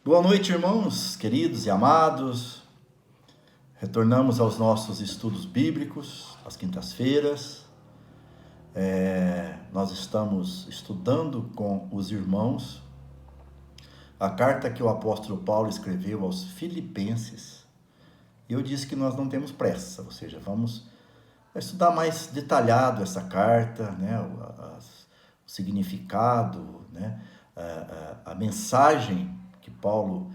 Boa noite, irmãos, queridos e amados. Retornamos aos nossos estudos bíblicos, às quintas-feiras. Nós estamos estudando com os irmãos a carta que o apóstolo Paulo escreveu aos Filipenses. E eu disse que nós não temos pressa, ou seja, vamos estudar mais detalhado essa carta, né, o significado, né, a mensagem que Paulo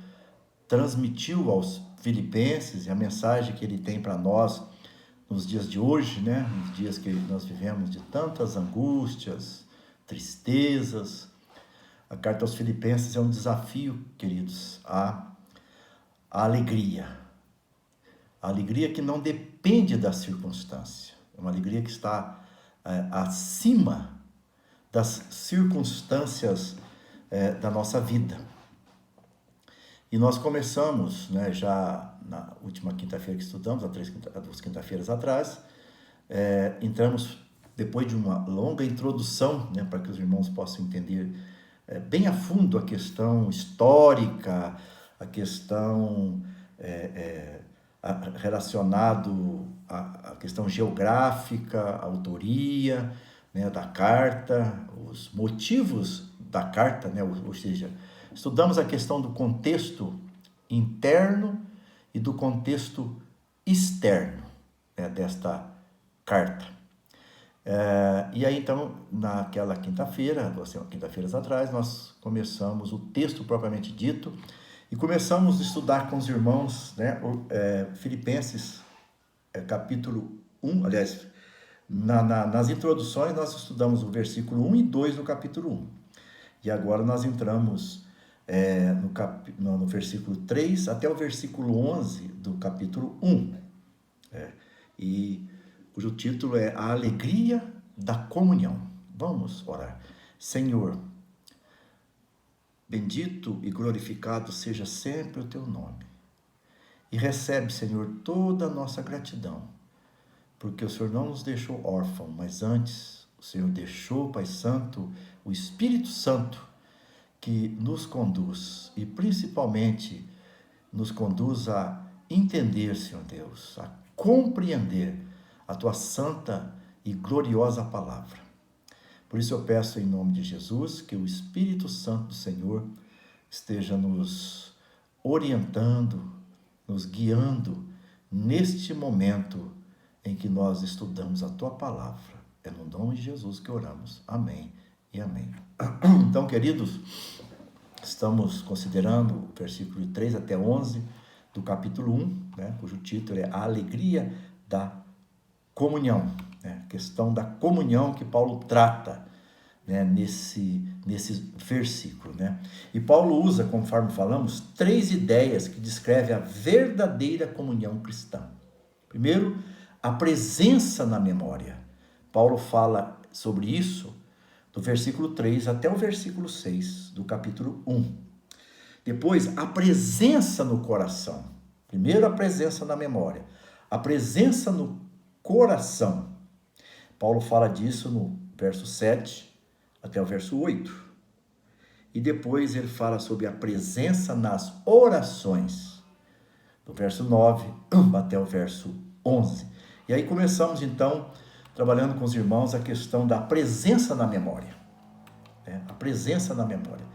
transmitiu aos Filipenses e a mensagem que ele tem para nós nos dias de hoje, né? Nos dias que nós vivemos de tantas angústias, tristezas. A carta aos Filipenses é um desafio, queridos, à alegria. A alegria que não depende da circunstância. É uma alegria que está acima das circunstâncias da nossa vida. E nós começamos, né, já na última quinta-feira que estudamos, há duas quinta-feiras atrás, entramos depois de uma longa introdução, né, para que os irmãos possam entender bem a fundo a questão histórica, a questão relacionado à questão geográfica, a autoria, né, da carta, os motivos da carta, né, ou seja, estudamos a questão do contexto interno e do contexto externo, né, desta carta. E aí, então, naquela quinta-feira, duas quinta-feiras atrás, nós começamos o texto propriamente dito e começamos a estudar com os irmãos, né, Filipenses, capítulo 1, aliás, nas introduções nós estudamos o versículo 1 e 2 do capítulo 1. E agora nós entramos no versículo 3 até o versículo 11 do capítulo 1. E cujo título é A Alegria da Comunhão. Vamos orar. Senhor, bendito e glorificado seja sempre o teu nome. E recebe, Senhor, toda a nossa gratidão, porque o Senhor não nos deixou órfãos, mas antes o Senhor deixou, Pai Santo, o Espírito Santo, que nos conduz e principalmente nos conduz a entender, Senhor Deus, a compreender a tua santa e gloriosa palavra. Por isso eu peço em nome de Jesus que o Espírito Santo do Senhor esteja nos orientando, nos guiando neste momento em que nós estudamos a tua palavra. É no nome de Jesus que oramos. Amém e amém. Então, queridos, estamos considerando o versículo 3 até 11 do capítulo 1, né, cujo título é A Alegria da Comunhão, né, questão da comunhão que Paulo trata, né, nesse versículo, né? E Paulo usa, conforme falamos, 3 ideias que descrevem a verdadeira comunhão cristã. Primeiro, a presença na memória. Paulo fala sobre isso do versículo 3 até o versículo 6 do capítulo 1. Depois, a presença no coração. Primeiro, a presença na memória. A presença no coração. Paulo fala disso no verso 7 até o verso 8. E depois ele fala sobre a presença nas orações, do verso 9 até o verso 11. E aí começamos, então, trabalhando com os irmãos a questão da presença na memória. A presença na memória.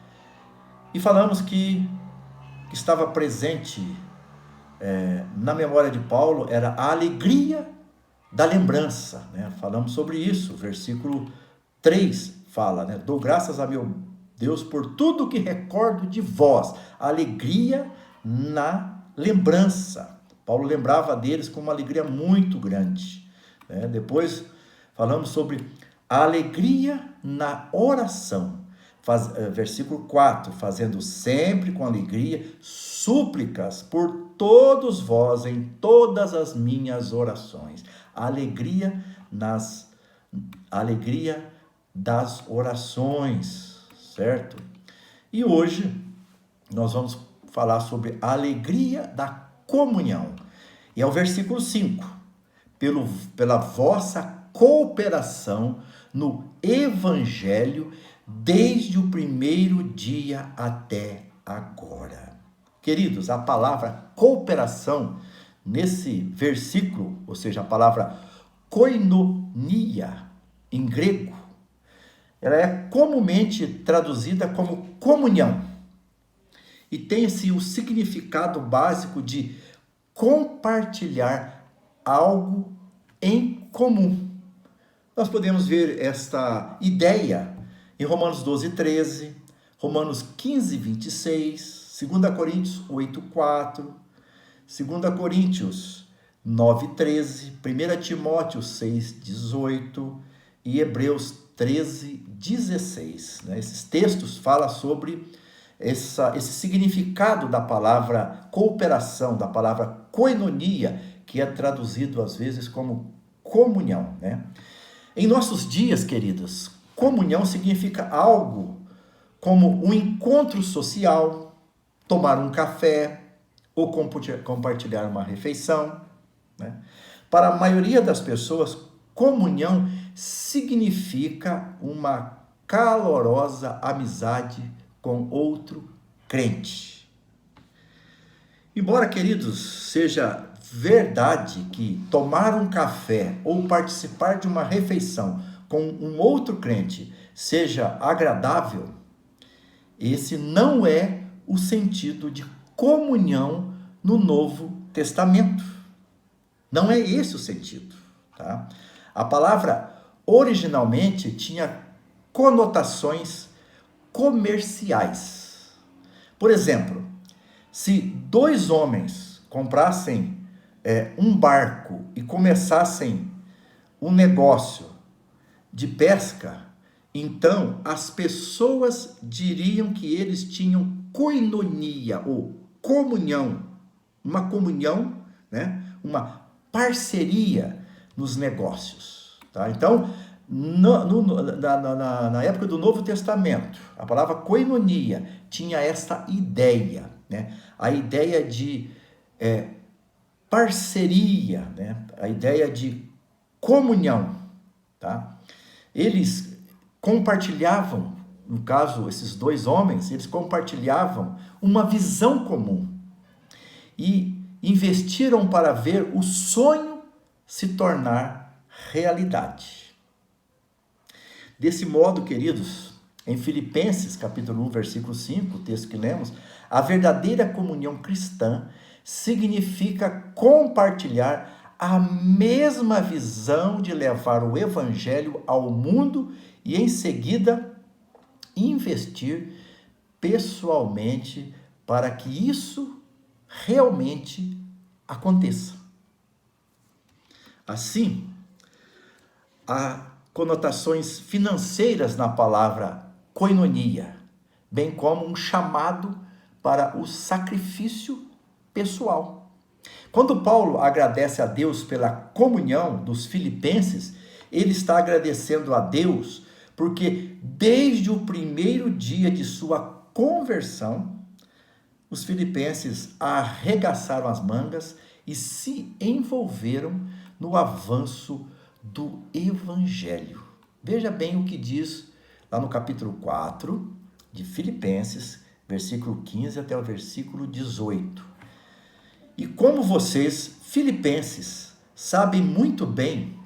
E falamos que estava presente na memória de Paulo era a alegria da lembrança, né? Falamos sobre isso, o versículo 3 fala, né? Dou graças a meu Deus por tudo que recordo de vós, a alegria na lembrança. Paulo lembrava deles com uma alegria muito grande, né? Depois falamos sobre a alegria na oração, versículo 4, fazendo sempre com alegria súplicas por todos vós em todas as minhas orações. A alegria das orações, certo? E hoje nós vamos falar sobre a alegria da comunhão. E é o versículo 5. Pela vossa cooperação no Evangelho desde o primeiro dia até agora. Queridos, a palavra cooperação, nesse versículo, ou seja, a palavra koinonia, em grego, ela é comumente traduzida como comunhão. E tem-se o significado básico de compartilhar algo em comum. Nós podemos ver esta ideia em Romanos 12, 13, Romanos 15, 26, 2 Coríntios 8, 4, 2 Coríntios 9, 13, 1 Timóteo 6, 18 e Hebreus 13, 16. Esses textos falam sobre esse significado da palavra cooperação, da palavra koinonia, que é traduzido às vezes como comunhão. Em nossos dias, queridos, comunhão significa algo como um encontro social, tomar um café ou compartilhar uma refeição. Para a maioria das pessoas, comunhão significa uma calorosa amizade com outro crente. Embora, queridos, seja verdade que tomar um café ou participar de uma refeição com um outro crente seja agradável, esse não é o sentido de comunhão no Novo Testamento. Não é esse o sentido, tá? A palavra originalmente tinha conotações comerciais. Por exemplo, se dois homens comprassem um barco e começassem um negócio de pesca, então as pessoas diriam que eles tinham koinonia ou comunhão, uma comunhão, uma parceria nos negócios. Tá? Então, na época do Novo Testamento, a palavra koinonia tinha essa ideia, a ideia de parceria, a ideia de comunhão. Tá? Eles compartilhavam, no caso, esses dois homens, eles compartilhavam uma visão comum e investiram para ver o sonho se tornar realidade. Desse modo, queridos, em Filipenses, capítulo 1, versículo 5, o texto que lemos, a verdadeira comunhão cristã significa compartilhar a mesma visão de levar o evangelho ao mundo e, em seguida, investir pessoalmente para que isso realmente aconteça. Assim, há conotações financeiras na palavra koinonia, bem como um chamado para o sacrifício pessoal. Quando Paulo agradece a Deus pela comunhão dos filipenses, ele está agradecendo a Deus porque desde o primeiro dia de sua conversão, os filipenses arregaçaram as mangas e se envolveram no avanço do Evangelho. Veja bem o que diz lá no capítulo 4 de Filipenses, versículo 15 até o versículo 18. E como vocês, filipenses, sabem muito bem,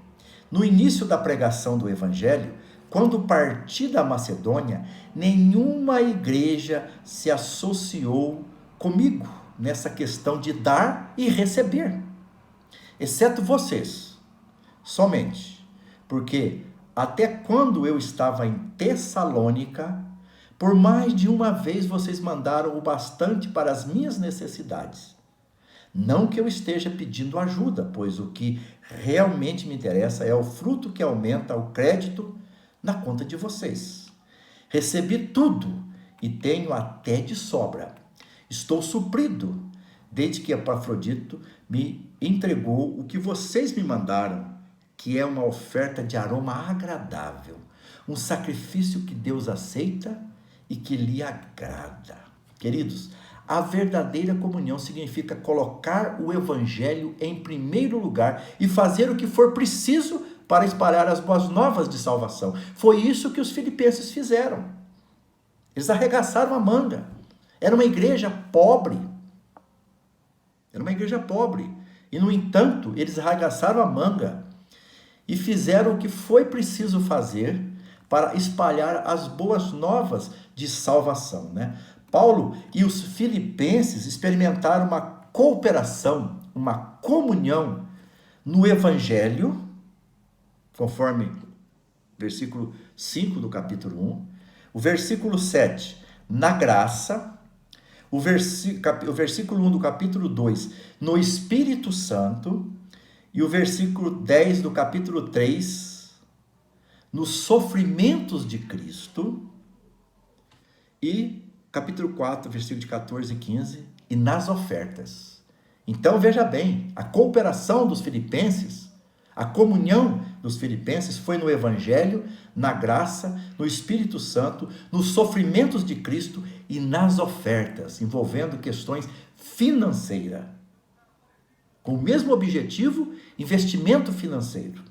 no início da pregação do Evangelho, quando parti da Macedônia, nenhuma igreja se associou comigo nessa questão de dar e receber, exceto vocês, somente, porque até quando eu estava em Tessalônica, por mais de uma vez vocês mandaram o bastante para as minhas necessidades. Não que eu esteja pedindo ajuda, pois o que realmente me interessa é o fruto que aumenta o crédito na conta de vocês. Recebi tudo e tenho até de sobra. Estou suprido, desde que Epafrodito me entregou o que vocês me mandaram, que é uma oferta de aroma agradável, um sacrifício que Deus aceita e que lhe agrada. Queridos, a verdadeira comunhão significa colocar o evangelho em primeiro lugar e fazer o que for preciso para espalhar as boas novas de salvação. Foi isso que os filipenses fizeram. Eles arregaçaram a manga. Era uma igreja pobre, Era uma igreja pobre. E, no entanto, eles arregaçaram a manga e fizeram o que foi preciso fazer para espalhar as boas novas de salvação, né? Paulo e os filipenses experimentaram uma cooperação, uma comunhão no evangelho, conforme versículo 5 do capítulo 1, o versículo 7, na graça, o versículo 1 do capítulo 2, no Espírito Santo, e o versículo 10 do capítulo 3, nos sofrimentos de Cristo, e capítulo 4, versículo de 14 e 15, e nas ofertas. Então veja bem, a cooperação dos filipenses, a comunhão dos filipenses foi no Evangelho, na graça, no Espírito Santo, nos sofrimentos de Cristo e nas ofertas, envolvendo questões financeiras. Com o mesmo objetivo, investimento financeiro.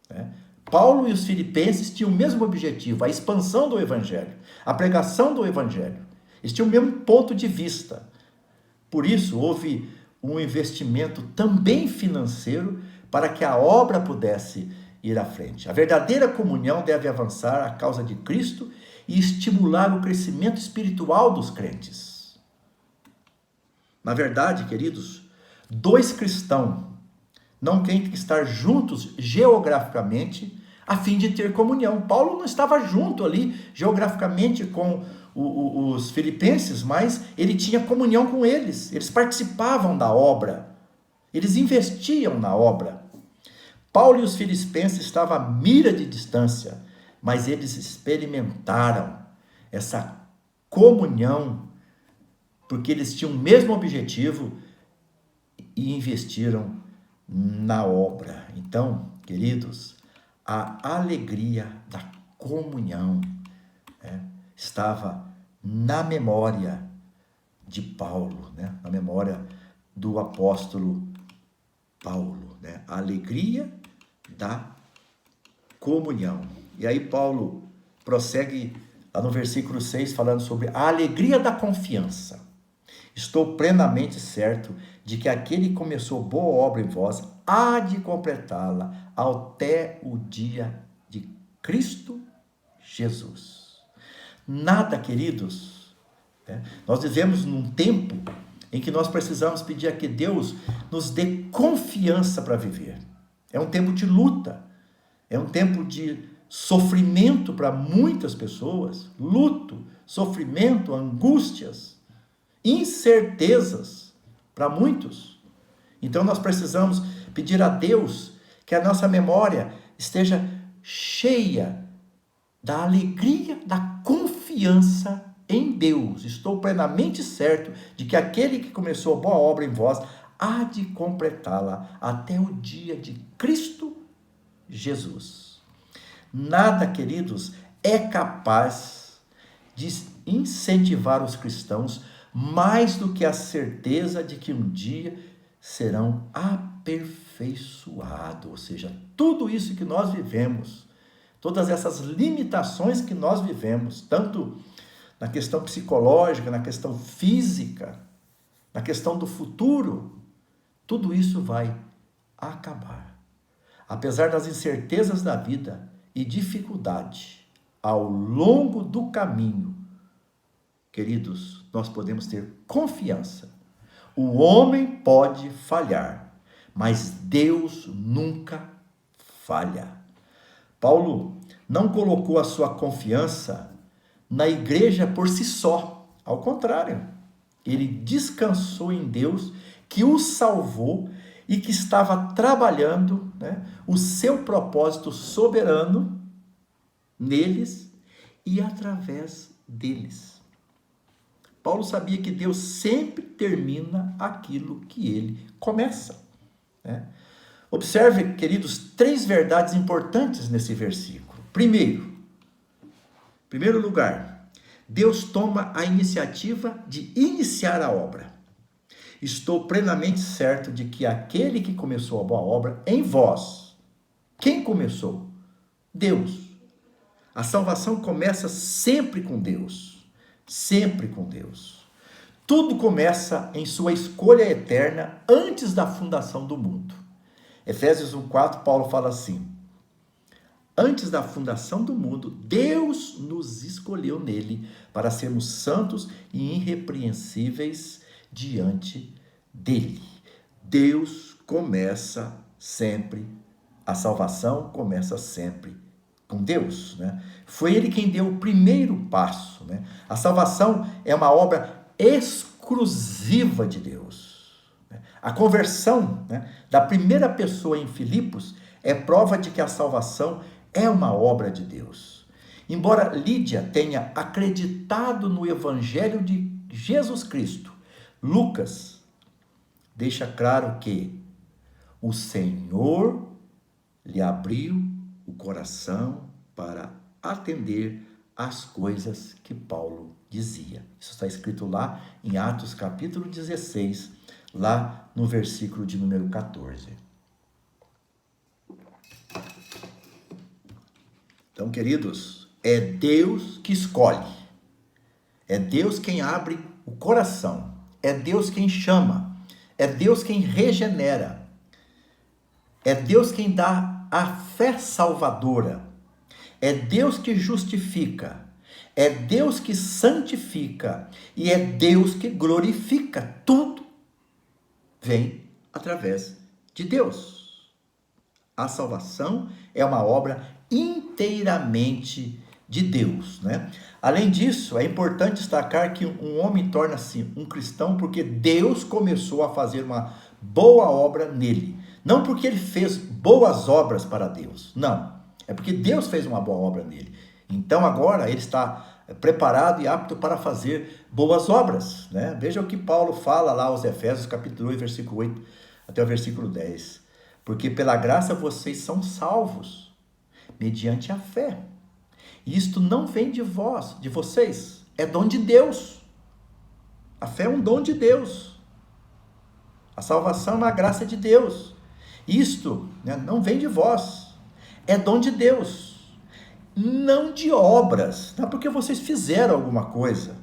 Né? Paulo e os filipenses tinham o mesmo objetivo, a expansão do Evangelho, a pregação do Evangelho. Eles tinham o mesmo ponto de vista. Por isso, houve um investimento também financeiro para que a obra pudesse ir à frente. A verdadeira comunhão deve avançar à causa de Cristo e estimular o crescimento espiritual dos crentes. Na verdade, queridos, dois cristãos não têm que estar juntos geograficamente a fim de ter comunhão. Paulo não estava junto ali geograficamente com os filipenses, mas ele tinha comunhão com eles. Eles participavam da obra. Eles investiam na obra. Paulo e os filipenses estavam a mira de distância, mas eles experimentaram essa comunhão, porque eles tinham o mesmo objetivo e investiram na obra. Então, queridos, a alegria da comunhão estava na memória de Paulo, na memória do apóstolo Paulo, a alegria da comunhão. E aí Paulo prossegue lá no versículo 6 falando sobre a alegria da confiança. Estou plenamente certo de que aquele que começou boa obra em vós há de completá-la até o dia de Cristo Jesus. Nada, queridos, nós vivemos num tempo em que nós precisamos pedir a que Deus nos dê confiança para viver. É um tempo de luta, é um tempo de sofrimento para muitas pessoas, luto, sofrimento, angústias, incertezas para muitos. Então nós precisamos pedir a Deus que a nossa memória esteja cheia da alegria, da confiança em Deus. Estou plenamente certo de que aquele que começou a boa obra em vós há de completá-la até o dia de Cristo Jesus. Nada, queridos, é capaz de incentivar os cristãos mais do que a certeza de que um dia serão aperfeiçoados. Ou seja, tudo isso que nós vivemos, todas essas limitações que nós vivemos, tanto na questão psicológica, na questão física, na questão do futuro, tudo isso vai acabar. Apesar das incertezas da vida e dificuldade ao longo do caminho, queridos, nós podemos ter confiança. O homem pode falhar, mas Deus nunca falha. Paulo não colocou a sua confiança na igreja por si só. Ao contrário, ele descansou em Deus que o salvou e que estava trabalhando o seu propósito soberano neles e através deles. Paulo sabia que Deus sempre termina aquilo que ele começa. Observe, queridos, 3 verdades importantes nesse versículo. Primeiro lugar, Deus toma a iniciativa de iniciar a obra. Estou plenamente certo de que aquele que começou a boa obra em vós, quem começou? Deus. A salvação começa sempre com Deus. Sempre com Deus. Tudo começa em sua escolha eterna antes da fundação do mundo. Efésios 1:4, Paulo fala assim: antes da fundação do mundo, Deus nos escolheu nele para sermos santos e irrepreensíveis diante dele. Deus começa sempre, a salvação começa sempre com Deus, né? Foi ele quem deu o primeiro passo, né? A salvação é uma obra exclusiva de Deus. A conversão, né, da primeira pessoa em Filipos é prova de que a salvação é uma obra de Deus. Embora Lídia tenha acreditado no evangelho de Jesus Cristo, Lucas deixa claro que o Senhor lhe abriu o coração para atender às coisas que Paulo dizia. Isso está escrito lá em Atos capítulo 16, lá no versículo de número 14. Então, queridos, é Deus que escolhe. É Deus quem abre o coração. É Deus quem chama. É Deus quem regenera. É Deus quem dá a fé salvadora. É Deus que justifica. É Deus que santifica. E é Deus que glorifica. Tudo vem através de Deus. A salvação é uma obra inteiramente de Deus, né? Além disso, é importante destacar que um homem torna-se um cristão porque Deus começou a fazer uma boa obra nele. Não porque ele fez boas obras para Deus, não. É porque Deus fez uma boa obra nele. Então agora ele está preparado e apto para fazer boas obras, né? Veja o que Paulo fala lá aos Efésios, capítulo 2, versículo 8 até o versículo 10. Porque pela graça vocês são salvos, mediante a fé. E isto não vem de vós, de vocês, é dom de Deus. A fé é um dom de Deus. A salvação é uma graça de Deus. Isto, né, não vem de vós, é dom de Deus. Não de obras, não é porque vocês fizeram alguma coisa.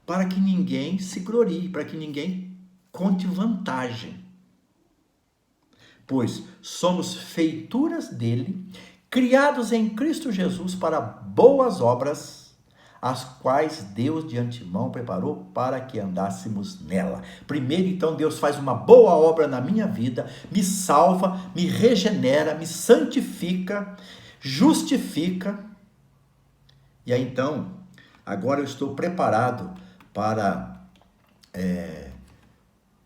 Para que ninguém se glorie, para que ninguém conte vantagem. Pois somos feituras dele, criados em Cristo Jesus para boas obras, as quais Deus de antemão preparou para que andássemos nela. Primeiro, então, Deus faz uma boa obra na minha vida, me salva, me regenera, me santifica, justifica. E aí, então, agora eu estou preparado para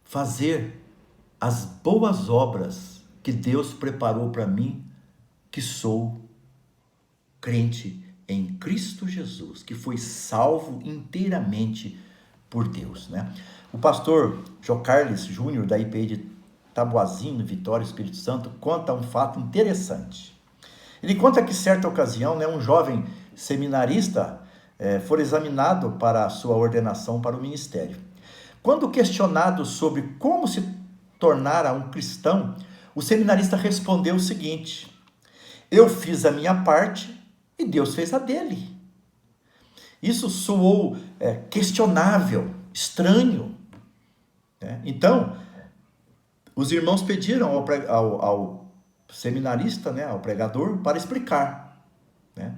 fazer as boas obras que Deus preparou para mim, que sou crente em Cristo Jesus, que foi salvo inteiramente por Deus, né? O pastor Jocarles Júnior, da IPI de Taboazinho, Vitória, Espírito Santo, conta um fato interessante. Ele conta que, certa ocasião, né, um jovem seminarista foi examinado para a sua ordenação para o ministério. Quando questionado sobre como se tornara um cristão, o seminarista respondeu o seguinte: eu fiz a minha parte e Deus fez a dele. Isso soou questionável, estranho, né? Então, os irmãos pediram ao seminarista, né, ao pregador, para explicar, né,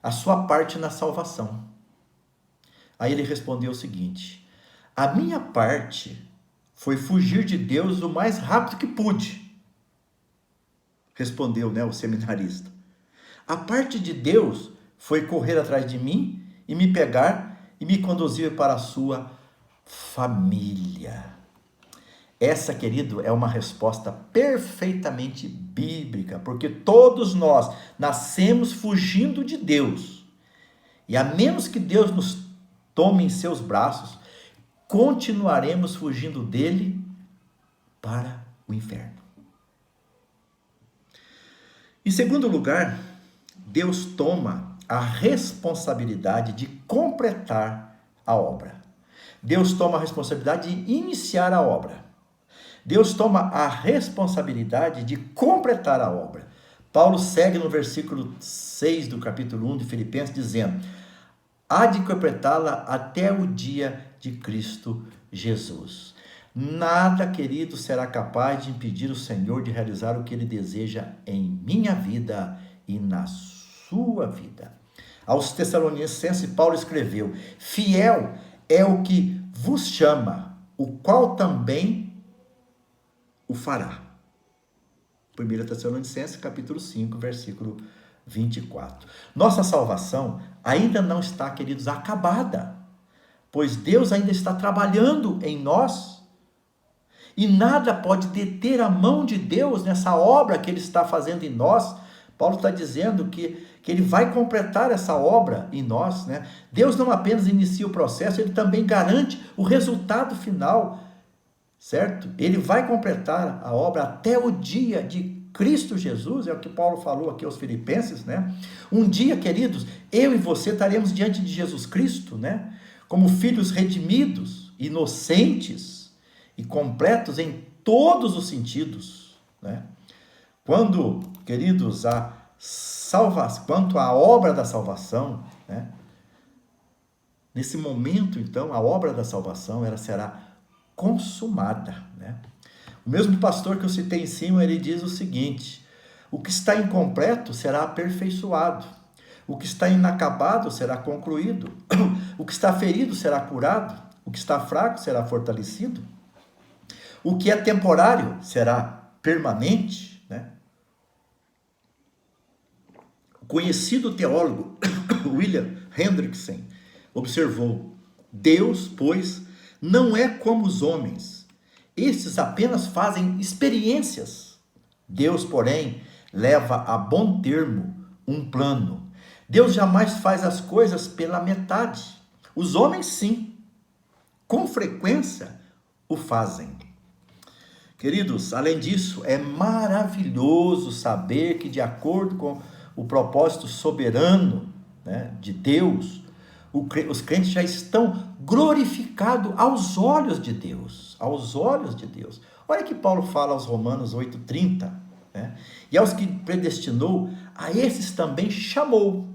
a sua parte na salvação. Aí ele respondeu o seguinte: a minha parte foi fugir de Deus o mais rápido que pude. Respondeu, né, o seminarista. A parte de Deus foi correr atrás de mim e me pegar e me conduzir para a sua família. Essa, querido, é uma resposta perfeitamente bíblica, porque todos nós nascemos fugindo de Deus. E a menos que Deus nos tome em seus braços, continuaremos fugindo dele para o inferno. Em segundo lugar, Deus toma a responsabilidade de completar a obra. Deus toma a responsabilidade de iniciar a obra. Deus toma a responsabilidade de completar a obra. Paulo segue no versículo 6 do capítulo 1 de Filipenses dizendo: há de completá-la até o dia de Cristo Jesus. Nada, querido, será capaz de impedir o Senhor de realizar o que Ele deseja em minha vida e na sua vida. Aos Tessalonicenses, Paulo escreveu: fiel é o que vos chama, o qual também o fará. 1 Tessalonicenses, capítulo 5, versículo 24. Nossa salvação ainda não está, queridos, acabada, pois Deus ainda está trabalhando em nós. E nada pode deter a mão de Deus nessa obra que Ele está fazendo em nós. Paulo está dizendo que Ele vai completar essa obra em nós, né? Deus não apenas inicia o processo, Ele também garante o resultado final, certo? Ele vai completar a obra até o dia de Cristo Jesus, é o que Paulo falou aqui aos Filipenses, né? Um dia, queridos, eu e você estaremos diante de Jesus Cristo, né? Como filhos redimidos, inocentes e completos em todos os sentidos, né? Quando, queridos, quanto à obra da salvação, né? Nesse momento, então, a obra da salvação ela será consumada, né? O mesmo pastor que eu citei em cima, ele diz o seguinte: o que está incompleto será aperfeiçoado, o que está inacabado será concluído, o que está ferido será curado, o que está fraco será fortalecido, o que é temporário será permanente, né? O conhecido teólogo William Hendrickson observou: Deus, pois, não é como os homens. Estes apenas fazem experiências. Deus, porém, leva a bom termo um plano. Deus jamais faz as coisas pela metade. Os homens, sim, com frequência o fazem. Queridos, além disso, é maravilhoso saber que, de acordo com o propósito soberano, né, de Deus, os crentes já estão glorificados aos olhos de Deus. Aos olhos de Deus. Olha que Paulo fala aos Romanos 8,30. Né? E aos que predestinou, a esses também chamou.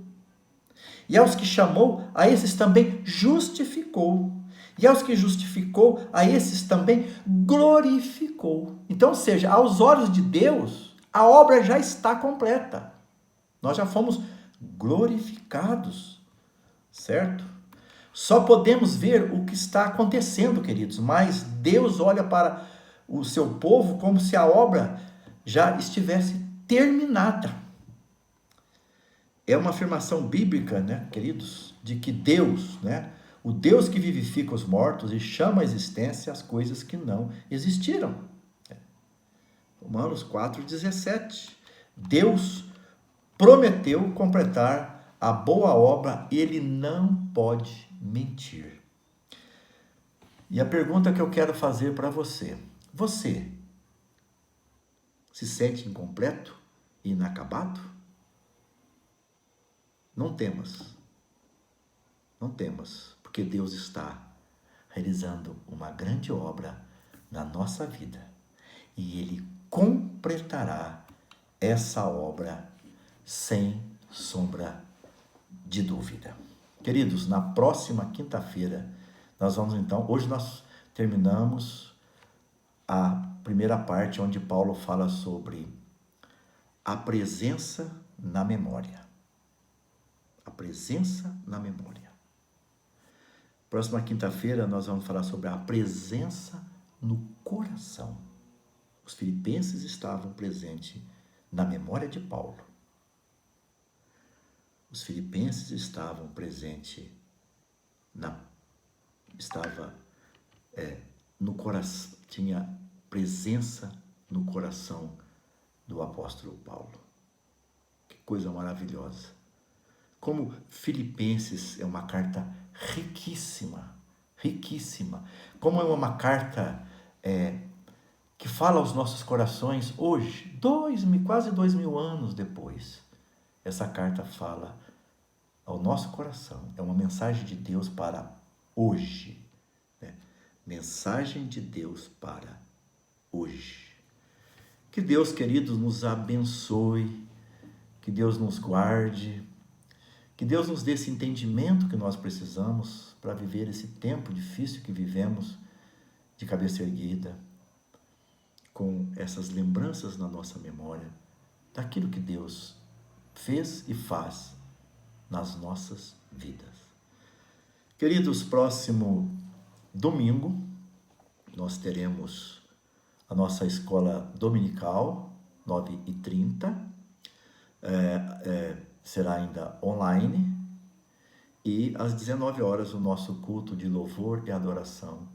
E aos que chamou, a esses também justificou. E aos que justificou, a esses também glorificou. Então, ou seja, aos olhos de Deus, a obra já está completa. Nós já fomos glorificados, certo? Só podemos ver o que está acontecendo, queridos, mas Deus olha para o seu povo como se a obra já estivesse terminada. É uma afirmação bíblica, né, queridos, de que Deus, né, o Deus que vivifica os mortos e chama à existência as coisas que não existiram. Romanos 4,17. Deus prometeu completar a boa obra e Ele não pode mentir. E a pergunta que eu quero fazer para você: você se sente incompleto e inacabado? Não temas. Não temas, porque Deus está realizando uma grande obra na nossa vida e Ele completará essa obra sem sombra de dúvida. Queridos, na próxima quinta-feira, nós vamos então, hoje nós terminamos a primeira parte onde Paulo fala sobre a presença na memória. A presença na memória. Próxima quinta-feira nós vamos falar sobre a presença no coração. Os filipenses estavam presentes na memória de Paulo. Os filipenses estavam presentes no coração, tinha presença no coração do apóstolo Paulo. Que coisa maravilhosa. Como Filipenses é uma carta riquíssima, riquíssima. Como é uma carta que fala aos nossos corações hoje, quase 2000 anos depois. Essa carta fala ao nosso coração. É uma mensagem de Deus para hoje. Né? Mensagem de Deus para hoje. Que Deus, queridos, nos abençoe. Que Deus nos guarde. Que Deus nos dê esse entendimento que nós precisamos para viver esse tempo difícil que vivemos, de cabeça erguida, com essas lembranças na nossa memória, daquilo que Deus fez e faz nas nossas vidas. Queridos, próximo domingo, nós teremos a nossa escola dominical, 9h30, será ainda online, e às 19 horas o nosso culto de louvor e adoração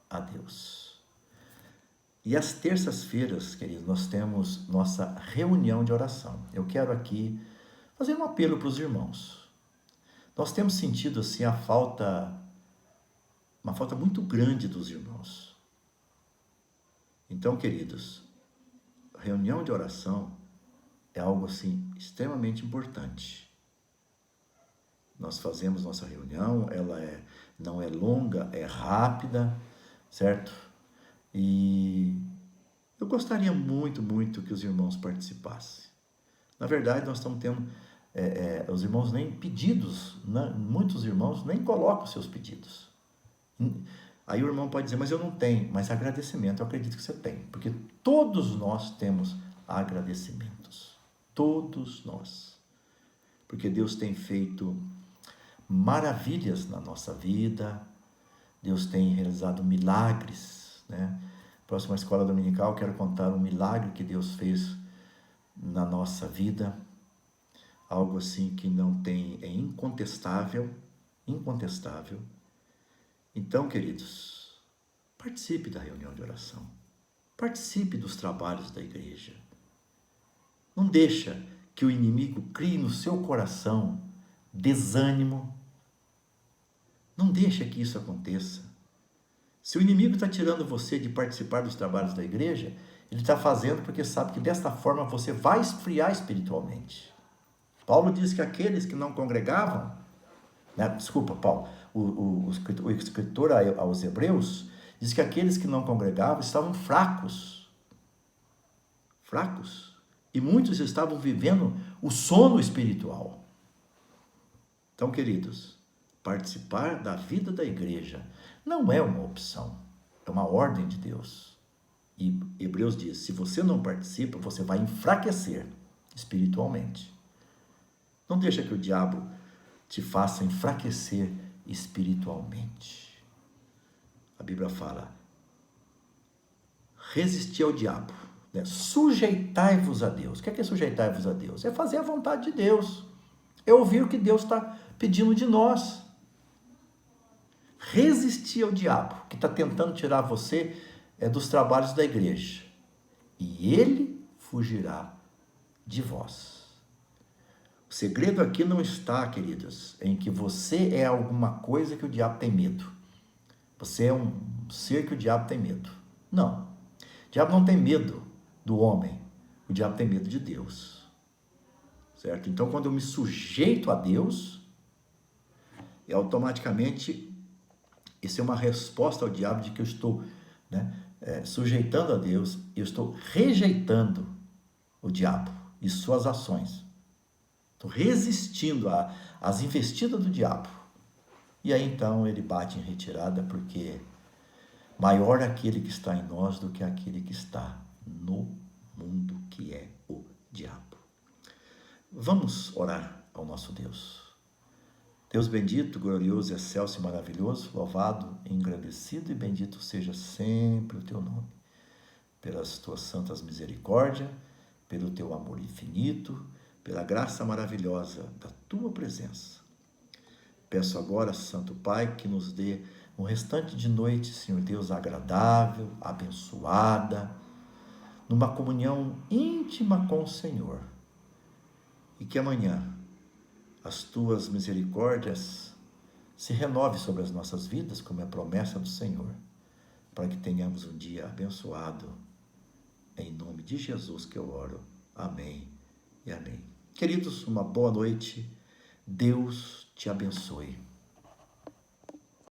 a Deus. E às terças-feiras, queridos, nós temos nossa reunião de oração. Eu quero aqui fazer um apelo para os irmãos. Nós temos sentido assim uma falta muito grande dos irmãos. Então, queridos, reunião de oração é algo assim extremamente importante. Nós fazemos nossa reunião, ela não é longa, é rápida, certo? E eu gostaria muito, muito que os irmãos participassem. Na verdade, nós estamos tendo os irmãos nem pedidos, né? Muitos irmãos nem colocam seus pedidos. Aí o irmão pode dizer, mas eu não tenho. Mas agradecimento, eu acredito que você tem. Porque todos nós temos agradecimentos. Todos nós. Porque Deus tem feito maravilhas na nossa vida. Deus tem realizado milagres, né? Próxima escola dominical, quero contar um milagre que Deus fez na nossa vida. Algo assim que não tem, é incontestável. Incontestável. Então, queridos, participe da reunião de oração. Participe dos trabalhos da igreja. Não deixa que o inimigo crie no seu coração desânimo. Não deixa que isso aconteça. Se o inimigo está tirando você de participar dos trabalhos da igreja, ele está fazendo porque sabe que desta forma você vai esfriar espiritualmente. Paulo diz que aqueles que não congregavam, Paulo, o escritor aos Hebreus, diz que aqueles que não congregavam estavam fracos. Fracos. E muitos estavam vivendo o sono espiritual. Então, queridos, participar da vida da igreja não é uma opção, é uma ordem de Deus. E Hebreus diz, se você não participa, você vai enfraquecer espiritualmente. Não deixa que o diabo te faça enfraquecer espiritualmente. A Bíblia fala, resistir ao diabo, né? Sujeitai-vos a Deus. O que é sujeitai-vos a Deus? É fazer a vontade de Deus, é ouvir o que Deus está pedindo de nós. Resistir ao diabo, que está tentando tirar você dos trabalhos da igreja, e ele fugirá de vós. O segredo aqui não está, queridos, em que você é alguma coisa que o diabo tem medo. Você é um ser que o diabo tem medo. Não. O diabo não tem medo do homem. O diabo tem medo de Deus. Certo? Então, quando eu me sujeito a Deus, automaticamente, isso é uma resposta ao diabo de que eu estou sujeitando a Deus, eu estou rejeitando o diabo e suas ações. Estou resistindo às investidas do diabo. E aí então ele bate em retirada, porque maior aquele que está em nós do que aquele que está no mundo, que é o diabo. Vamos orar ao nosso Deus. Deus bendito, glorioso, excelso e maravilhoso, louvado, engrandecido e bendito seja sempre o teu nome. Pelas tuas santas misericórdias, pelo teu amor infinito, pela graça maravilhosa da tua presença. Peço agora, Santo Pai, que nos dê um restante de noite, Senhor Deus, agradável, abençoada, numa comunhão íntima com o Senhor. E que amanhã as tuas misericórdias se renovem sobre as nossas vidas, como é a promessa do Senhor, para que tenhamos um dia abençoado. Em nome de Jesus que eu oro. Amém e amém. Queridos, uma boa noite. Deus te abençoe.